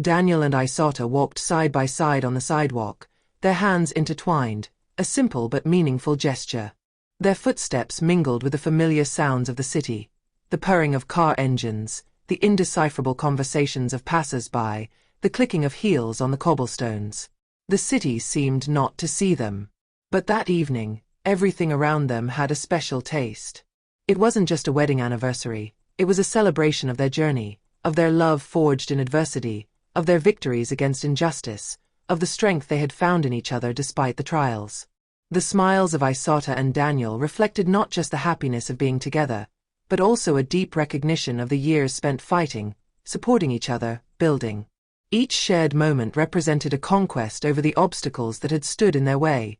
Daniel and Isota walked side by side on the sidewalk, their hands intertwined, a simple but meaningful gesture. Their footsteps mingled with the familiar sounds of the city, the purring of car engines, the indecipherable conversations of passers-by, the clicking of heels on the cobblestones. The city seemed not to see them. But that evening, everything around them had a special taste. It wasn't just a wedding anniversary, it was a celebration of their journey, of their love forged in adversity, of their victories against injustice, of the strength they had found in each other despite the trials. The smiles of Isota and Daniel reflected not just the happiness of being together, but also a deep recognition of the years spent fighting, supporting each other, building. Each shared moment represented a conquest over the obstacles that had stood in their way.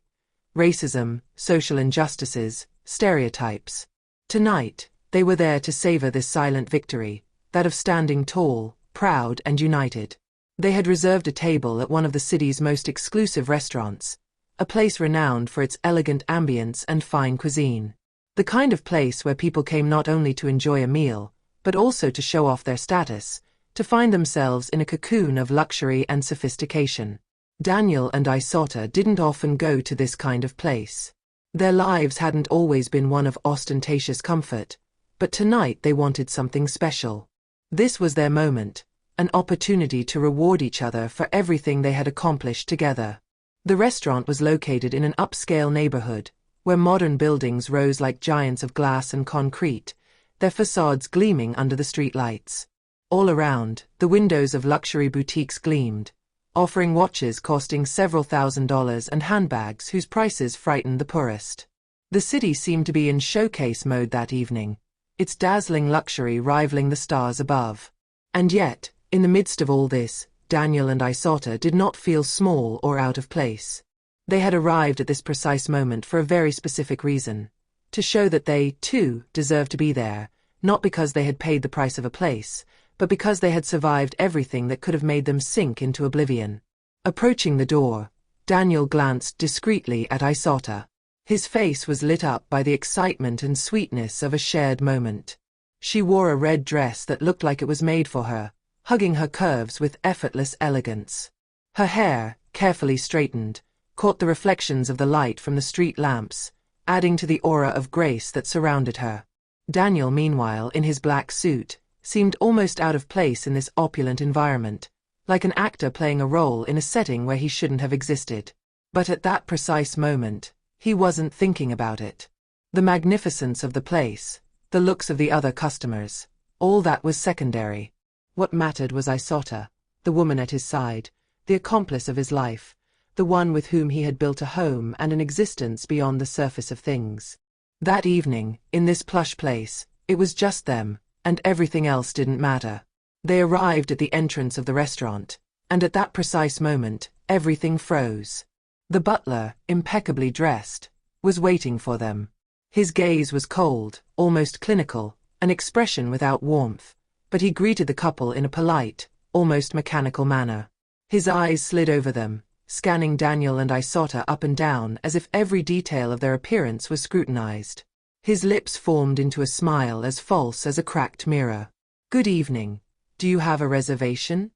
Racism, social injustices, stereotypes. Tonight, they were there to savor this silent victory, that of standing tall, proud and united. They had reserved a table at one of the city's most exclusive restaurants, a place renowned for its elegant ambience and fine cuisine. The kind of place where people came not only to enjoy a meal, but also to show off their status, to find themselves in a cocoon of luxury and sophistication. Daniel and Isota didn't often go to this kind of place. Their lives hadn't always been one of ostentatious comfort, but tonight they wanted something special. This was their moment, an opportunity to reward each other for everything they had accomplished together. The restaurant was located in an upscale neighborhood, where modern buildings rose like giants of glass and concrete, their facades gleaming under the street lights. All around, the windows of luxury boutiques gleamed, offering watches costing several $1,000s and handbags whose prices frightened the poorest. The city seemed to be in showcase mode that evening, its dazzling luxury rivaling the stars above. And yet, in the midst of all this, Daniel and Isota did not feel small or out of place. They had arrived at this precise moment for a very specific reason, to show that they, too, deserved to be there, not because they had paid the price of a place, but because they had survived everything that could have made them sink into oblivion. Approaching the door, Daniel glanced discreetly at Isota. His face was lit up by the excitement and sweetness of a shared moment. She wore a red dress that looked like it was made for her, hugging her curves with effortless elegance. Her hair, carefully straightened, caught the reflections of the light from the street lamps, adding to the aura of grace that surrounded her. Daniel, meanwhile, in his black suit, seemed almost out of place in this opulent environment, like an actor playing a role in a setting where he shouldn't have existed. But at that precise moment, he wasn't thinking about it. The magnificence of the place, the looks of the other customers, all that was secondary. What mattered was Isota, the woman at his side, the accomplice of his life, the one with whom he had built a home and an existence beyond the surface of things. That evening, in this plush place, it was just them, and everything else didn't matter. They arrived at the entrance of the restaurant, and at that precise moment, everything froze. The butler, impeccably dressed, was waiting for them. His gaze was cold, almost clinical, an expression without warmth, but he greeted the couple in a polite, almost mechanical manner. His eyes slid over them, scanning Daniel and Isota up and down as if every detail of their appearance was scrutinized. His lips formed into a smile as false as a cracked mirror. "Good evening. Do you have a reservation?"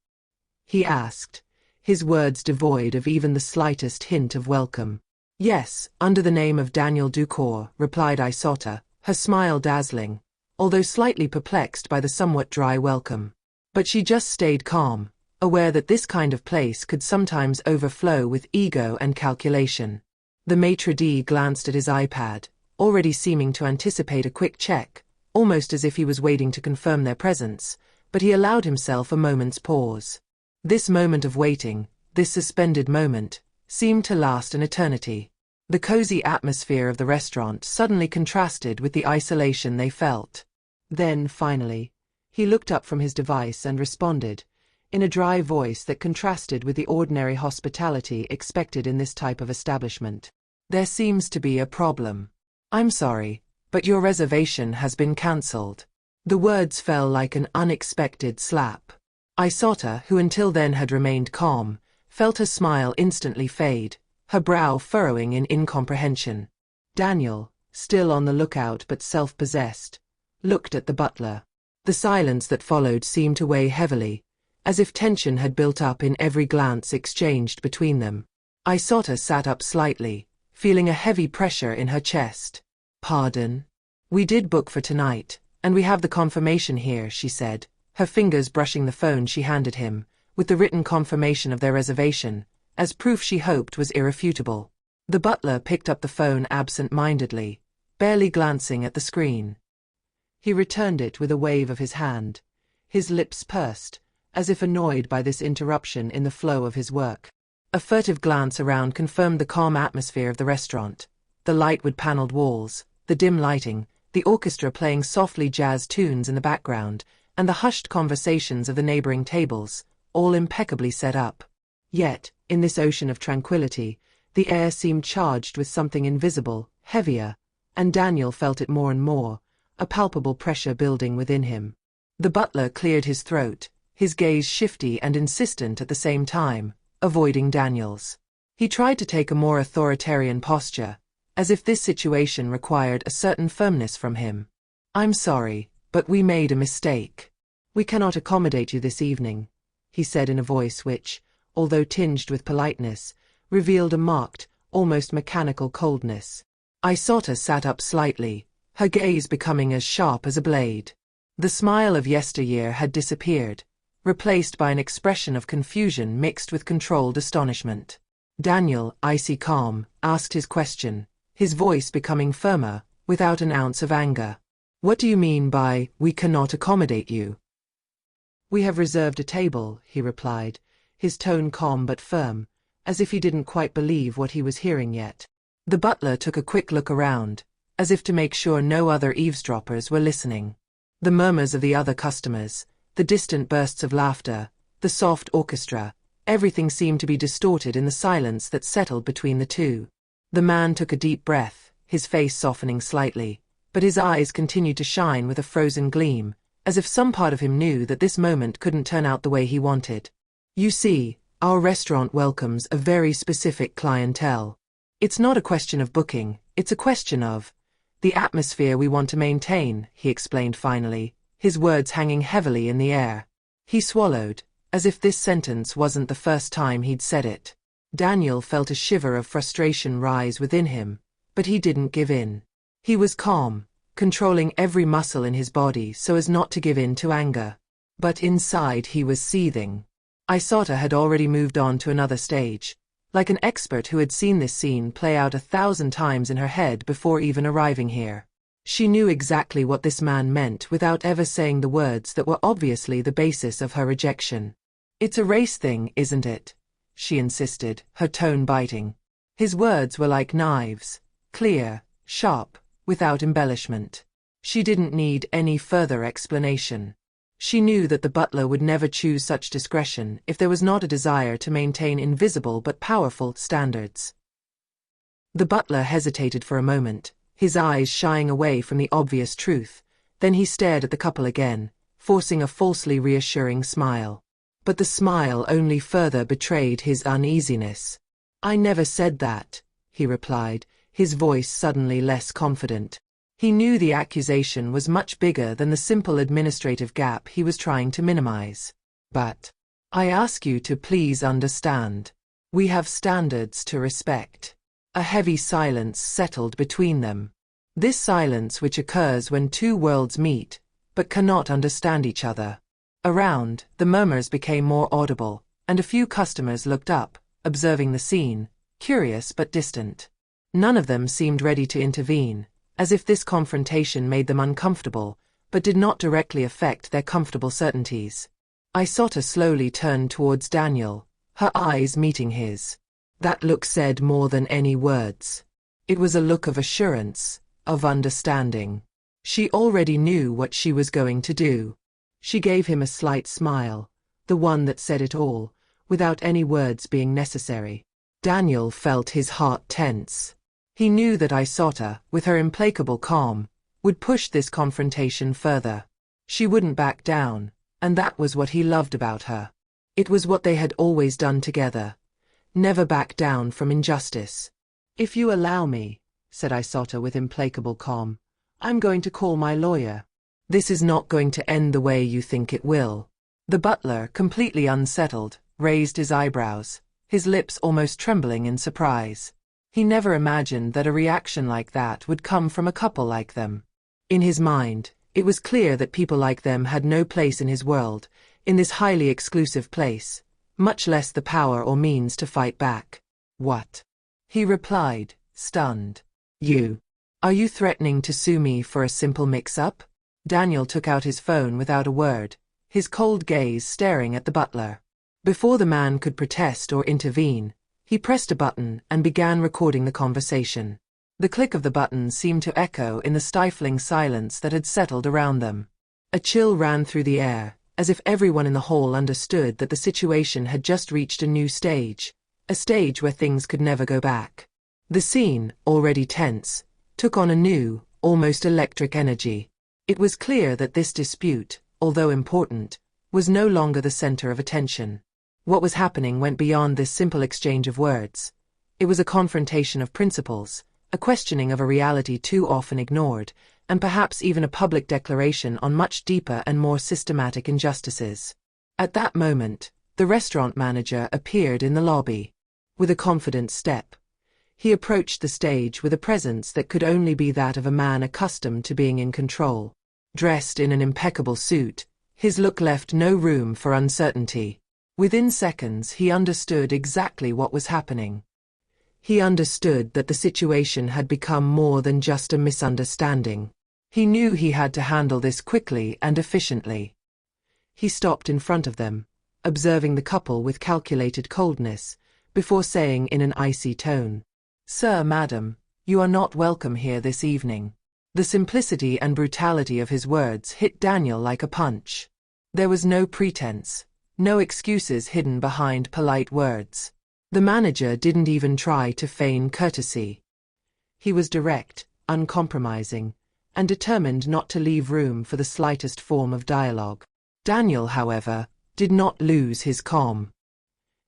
he asked, his words devoid of even the slightest hint of welcome. "Yes, under the name of Daniel Ducour," replied Isota, her smile dazzling, although slightly perplexed by the somewhat dry welcome. But she just stayed calm, aware that this kind of place could sometimes overflow with ego and calculation. The maitre d' glanced at his iPad, already seeming to anticipate a quick check, almost as if he was waiting to confirm their presence, but he allowed himself a moment's pause. This moment of waiting, this suspended moment, seemed to last an eternity. The cozy atmosphere of the restaurant suddenly contrasted with the isolation they felt. Then, finally, he looked up from his device and responded, in a dry voice that contrasted with the ordinary hospitality expected in this type of establishment. "There seems to be a problem. I'm sorry, but your reservation has been cancelled." The words fell like an unexpected slap. Isota, who until then had remained calm, felt her smile instantly fade, her brow furrowing in incomprehension. Daniel, still on the lookout but self-possessed, looked at the butler. The silence that followed seemed to weigh heavily, as if tension had built up in every glance exchanged between them. Isota sat up slightly, feeling a heavy pressure in her chest. "Pardon? We did book for tonight, and we have the confirmation here," she said, her fingers brushing the phone she handed him, with the written confirmation of their reservation, as proof she hoped was irrefutable. The butler picked up the phone absent-mindedly, barely glancing at the screen. He returned it with a wave of his hand, his lips pursed, as if annoyed by this interruption in the flow of his work. A furtive glance around confirmed the calm atmosphere of the restaurant, the lightwood-paneled walls, the dim lighting, the orchestra playing softly jazz tunes in the background, and the hushed conversations of the neighboring tables, all impeccably set up. Yet, in this ocean of tranquility, the air seemed charged with something invisible, heavier, and Daniel felt it more and more, a palpable pressure building within him. The butler cleared his throat, his gaze shifty and insistent at the same time, avoiding Daniel's. He tried to take a more authoritarian posture, as if this situation required a certain firmness from him. "I'm sorry, but we made a mistake. We cannot accommodate you this evening," he said in a voice which, although tinged with politeness, revealed a marked, almost mechanical coldness. Isota sat up slightly, her gaze becoming as sharp as a blade. The smile of yesteryear had disappeared, replaced by an expression of confusion mixed with controlled astonishment. Daniel, icy calm, asked his question, his voice becoming firmer, without an ounce of anger. "What do you mean by, 'we cannot accommodate you'?" "We have reserved a table," he replied, his tone calm but firm, as if he didn't quite believe what he was hearing yet. The butler took a quick look around, as if to make sure no other eavesdroppers were listening. The murmurs of the other customers, the distant bursts of laughter, the soft orchestra, everything seemed to be distorted in the silence that settled between the two. The man took a deep breath, his face softening slightly, but his eyes continued to shine with a frozen gleam, as if some part of him knew that this moment couldn't turn out the way he wanted. "You see, our restaurant welcomes a very specific clientele. It's not a question of booking, it's a question of the atmosphere we want to maintain," he explained finally, his words hanging heavily in the air. He swallowed, as if this sentence wasn't the first time he'd said it. Daniel felt a shiver of frustration rise within him, but he didn't give in. He was calm, controlling every muscle in his body so as not to give in to anger. But inside he was seething. Isota had already moved on to another stage, like an expert who had seen this scene play out 1,000 times in her head before even arriving here. She knew exactly what this man meant without ever saying the words that were obviously the basis of her rejection. "It's a race thing, isn't it?" she insisted, her tone biting. His words were like knives, clear, sharp, without embellishment. She didn't need any further explanation. She knew that the butler would never choose such discretion if there was not a desire to maintain invisible but powerful standards. The butler hesitated for a moment, his eyes shying away from the obvious truth, then he stared at the couple again, forcing a falsely reassuring smile. But the smile only further betrayed his uneasiness. "I never said that," he replied, his voice suddenly less confident. He knew the accusation was much bigger than the simple administrative gap he was trying to minimize. "But I ask you to please understand. We have standards to respect." A heavy silence settled between them. This silence which occurs when two worlds meet, but cannot understand each other. Around, the murmurs became more audible, and a few customers looked up, observing the scene, curious but distant. None of them seemed ready to intervene, as if this confrontation made them uncomfortable, but did not directly affect their comfortable certainties. Isota slowly turned towards Daniel, her eyes meeting his. That look said more than any words. It was a look of assurance, of understanding. She already knew what she was going to do. She gave him a slight smile, the one that said it all, without any words being necessary. Daniel felt his heart tense. He knew that Isota, with her implacable calm, would push this confrontation further. She wouldn't back down, and that was what he loved about her. It was what they had always done together. Never back down from injustice. "If you allow me," said Isota with implacable calm, "I'm going to call my lawyer. This is not going to end the way you think it will." The butler, completely unsettled, raised his eyebrows, his lips almost trembling in surprise. He never imagined that a reaction like that would come from a couple like them. In his mind, it was clear that people like them had no place in his world, in this highly exclusive place, much less the power or means to fight back. "What?" he replied, stunned. Are you threatening to sue me for a simple mix-up?" Daniel took out his phone without a word, his cold gaze staring at the butler. Before the man could protest or intervene, he pressed a button and began recording the conversation. The click of the button seemed to echo in the stifling silence that had settled around them. A chill ran through the air, as if everyone in the hall understood that the situation had just reached a new stage, a stage where things could never go back. The scene, already tense, took on a new, almost electric energy. It was clear that this dispute, although important, was no longer the center of attention. What was happening went beyond this simple exchange of words. It was a confrontation of principles, a questioning of a reality too often ignored, and perhaps even a public declaration on much deeper and more systematic injustices. At that moment, the restaurant manager appeared in the lobby. With a confident step, he approached the stage with a presence that could only be that of a man accustomed to being in control. Dressed in an impeccable suit, his look left no room for uncertainty. Within seconds he understood exactly what was happening. He understood that the situation had become more than just a misunderstanding. He knew he had to handle this quickly and efficiently. He stopped in front of them, observing the couple with calculated coldness, before saying in an icy tone, "Sir, madam, you are not welcome here this evening." The simplicity and brutality of his words hit Daniel like a punch. There was no pretense, no excuses hidden behind polite words. The manager didn't even try to feign courtesy. He was direct, uncompromising, and determined not to leave room for the slightest form of dialogue. Daniel, however, did not lose his calm.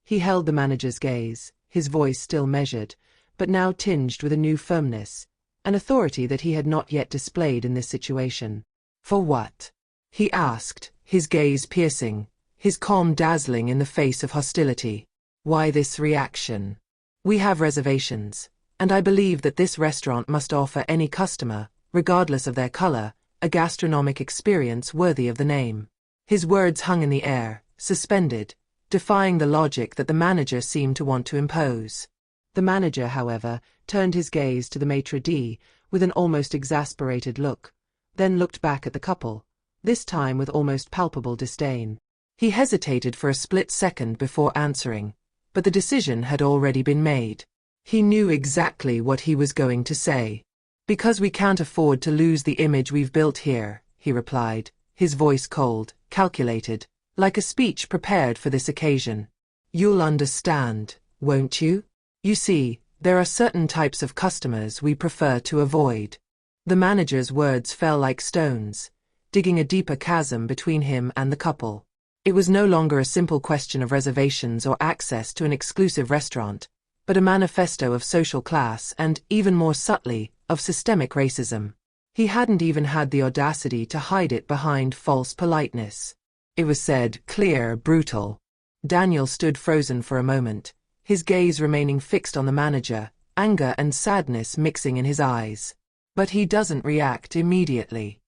He held the manager's gaze, his voice still measured, but now tinged with a new firmness, an authority that he had not yet displayed in this situation. "For what?" he asked, his gaze piercing, his calm dazzling in the face of hostility. "Why this reaction? We have reservations, and I believe that this restaurant must offer any customer, regardless of their color, a gastronomic experience worthy of the name." His words hung in the air, suspended, defying the logic that the manager seemed to want to impose. The manager, however, turned his gaze to the maitre d' with an almost exasperated look, then looked back at the couple, this time with almost palpable disdain. He hesitated for a split second before answering, but the decision had already been made. He knew exactly what he was going to say. "Because we can't afford to lose the image we've built here," he replied, his voice cold, calculated, like a speech prepared for this occasion. "You'll understand, won't you? You see, there are certain types of customers we prefer to avoid." The manager's words fell like stones, digging a deeper chasm between him and the couple. It was no longer a simple question of reservations or access to an exclusive restaurant, but a manifesto of social class and, even more subtly, of systemic racism. He hadn't even had the audacity to hide it behind false politeness. It was said, clear, brutal. Daniel stood frozen for a moment, his gaze remaining fixed on the manager, anger and sadness mixing in his eyes. But he doesn't react immediately.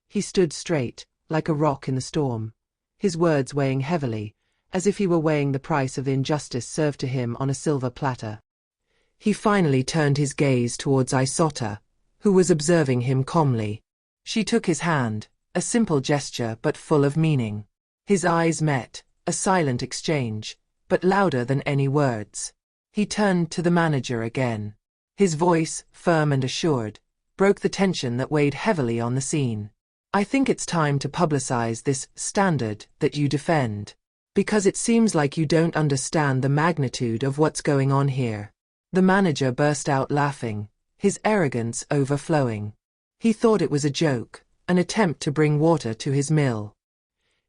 He stood straight, like a rock in the storm, his words weighing heavily, as if he were weighing the price of the injustice served to him on a silver platter. He finally turned his gaze towards Isota, who was observing him calmly. She took his hand, a simple gesture but full of meaning. His eyes met, a silent exchange, but louder than any words. He turned to the manager again. His voice, firm and assured, broke the tension that weighed heavily on the scene. "I think it's time to publicize this standard that you defend, because it seems like you don't understand the magnitude of what's going on here." The manager burst out laughing, his arrogance overflowing. He thought it was a joke, an attempt to bring water to his mill.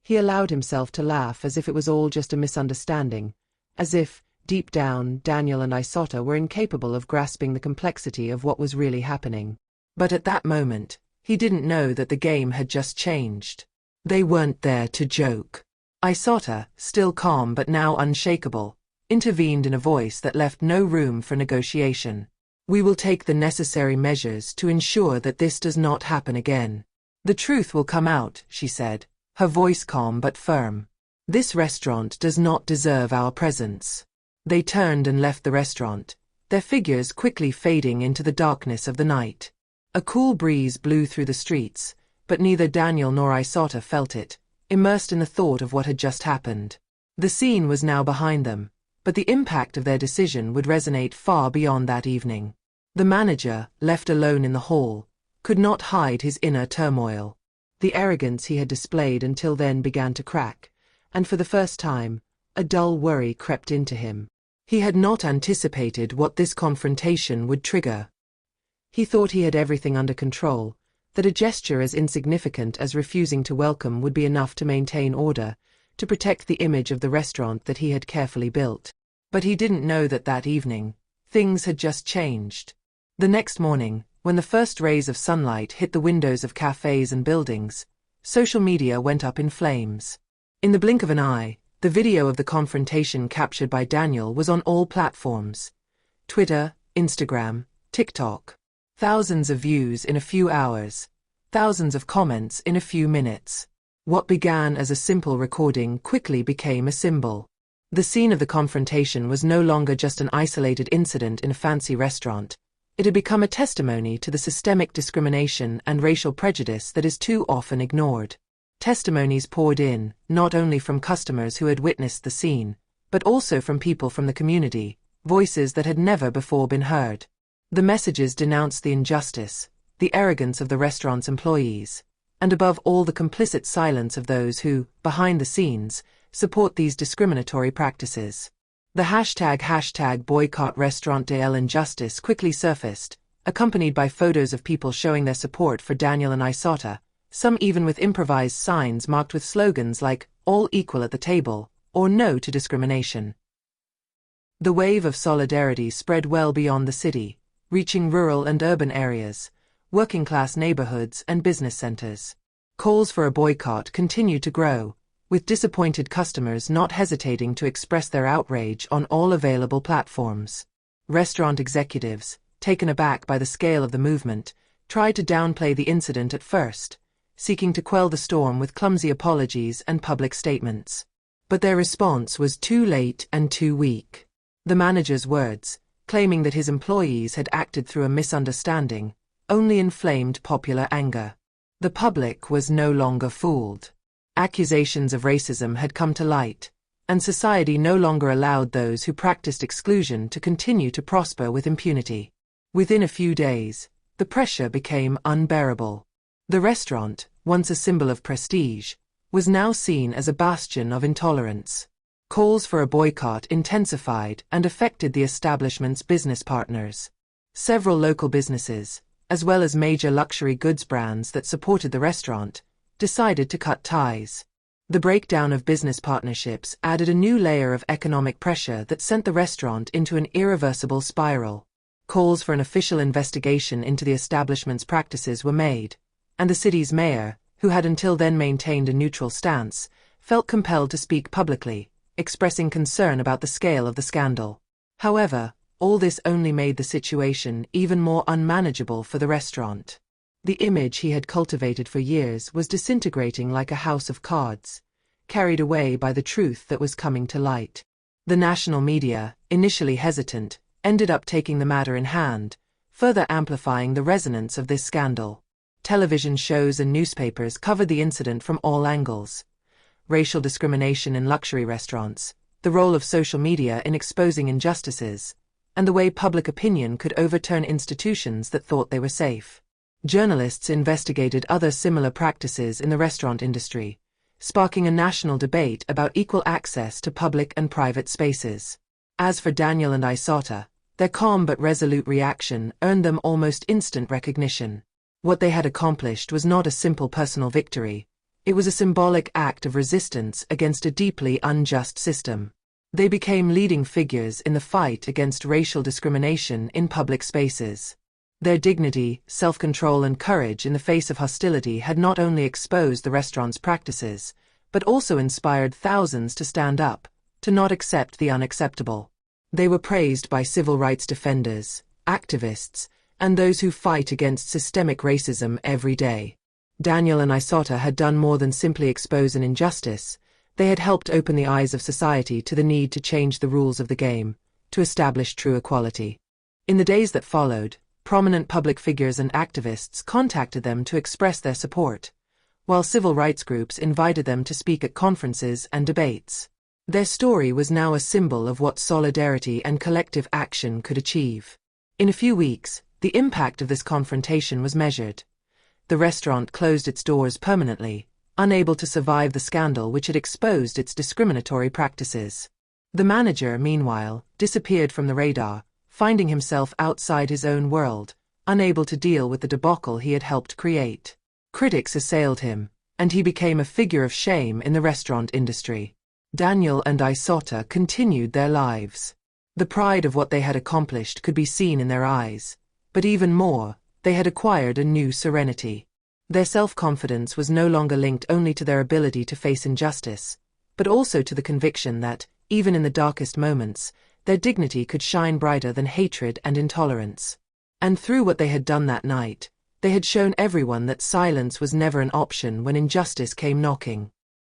He allowed himself to laugh as if it was all just a misunderstanding, as if, deep down, Daniel and Isota were incapable of grasping the complexity of what was really happening. But at that moment, he didn't know that the game had just changed. They weren't there to joke. Isata, still calm but now unshakable, intervened in a voice that left no room for negotiation. We will take the necessary measures to ensure that this does not happen again. The truth will come out, she said, her voice calm but firm. This restaurant does not deserve our presence. They turned and left the restaurant, their figures quickly fading into the darkness of the night. A cool breeze blew through the streets, but neither Daniel nor Isata felt it, immersed in the thought of what had just happened. The scene was now behind them, but the impact of their decision would resonate far beyond that evening. The manager, left alone in the hall, could not hide his inner turmoil. The arrogance he had displayed until then began to crack, and for the first time, a dull worry crept into him. He had not anticipated what this confrontation would trigger. He thought he had everything under control, that a gesture as insignificant as refusing to welcome would be enough to maintain order, to protect the image of the restaurant that he had carefully built. But he didn't know that that evening, things had just changed. The next morning, when the first rays of sunlight hit the windows of cafes and buildings, social media went up in flames. In the blink of an eye, the video of the confrontation captured by Daniel was on all platforms: Twitter, Instagram, TikTok. Thousands of views in a few hours, thousands of comments in a few minutes. What began as a simple recording quickly became a symbol. The scene of the confrontation was no longer just an isolated incident in a fancy restaurant. It had become a testimony to the systemic discrimination and racial prejudice that is too often ignored. Testimonies poured in, not only from customers who had witnessed the scene, but also from people from the community, voices that had never before been heard. The messages denounced the injustice, the arrogance of the restaurant's employees, and above all the complicit silence of those who, behind the scenes, support these discriminatory practices. The hashtag boycott Restaurant de l'Injustice quickly surfaced, accompanied by photos of people showing their support for Daniel and Isata, some even with improvised signs marked with slogans like "All equal at the table" or "No to discrimination." The wave of solidarity spread well beyond the city, reaching rural and urban areas, working-class neighborhoods and business centers. Calls for a boycott continued to grow, with disappointed customers not hesitating to express their outrage on all available platforms. Restaurant executives, taken aback by the scale of the movement, tried to downplay the incident at first, seeking to quell the storm with clumsy apologies and public statements. But their response was too late and too weak. The manager's words, claiming that his employees had acted through a misunderstanding, only inflamed popular anger. The public was no longer fooled. Accusations of racism had come to light, and society no longer allowed those who practiced exclusion to continue to prosper with impunity. Within a few days, the pressure became unbearable. The restaurant, once a symbol of prestige, was now seen as a bastion of intolerance. Calls for a boycott intensified and affected the establishment's business partners. Several local businesses, as well as major luxury goods brands that supported the restaurant, decided to cut ties. The breakdown of business partnerships added a new layer of economic pressure that sent the restaurant into an irreversible spiral. Calls for an official investigation into the establishment's practices were made, and the city's mayor, who had until then maintained a neutral stance, felt compelled to speak publicly, expressing concern about the scale of the scandal. However, all this only made the situation even more unmanageable for the restaurant. The image he had cultivated for years was disintegrating like a house of cards, carried away by the truth that was coming to light. The national media, initially hesitant, ended up taking the matter in hand, further amplifying the resonance of this scandal. Television shows and newspapers covered the incident from all angles. Racial discrimination in luxury restaurants, the role of social media in exposing injustices, and the way public opinion could overturn institutions that thought they were safe. Journalists investigated other similar practices in the restaurant industry, sparking a national debate about equal access to public and private spaces. As for Daniel and Isata, their calm but resolute reaction earned them almost instant recognition. What they had accomplished was not a simple personal victory. It was a symbolic act of resistance against a deeply unjust system. They became leading figures in the fight against racial discrimination in public spaces. Their dignity, self-control and courage in the face of hostility had not only exposed the restaurant's practices, but also inspired thousands to stand up, to not accept the unacceptable. They were praised by civil rights defenders, activists, and those who fight against systemic racism every day. Daniel and Isota had done more than simply expose an injustice. They had helped open the eyes of society to the need to change the rules of the game, to establish true equality. In the days that followed, prominent public figures and activists contacted them to express their support, while civil rights groups invited them to speak at conferences and debates. Their story was now a symbol of what solidarity and collective action could achieve. In a few weeks, the impact of this confrontation was measured. The restaurant closed its doors permanently, unable to survive the scandal which had exposed its discriminatory practices. The manager, meanwhile, disappeared from the radar, finding himself outside his own world, unable to deal with the debacle he had helped create. Critics assailed him, and he became a figure of shame in the restaurant industry. Daniel and Isota continued their lives. The pride of what they had accomplished could be seen in their eyes, but even more, they had acquired a new serenity. Their self-confidence was no longer linked only to their ability to face injustice, but also to the conviction that, even in the darkest moments, their dignity could shine brighter than hatred and intolerance. And through what they had done that night, they had shown everyone that silence was never an option when injustice came knocking.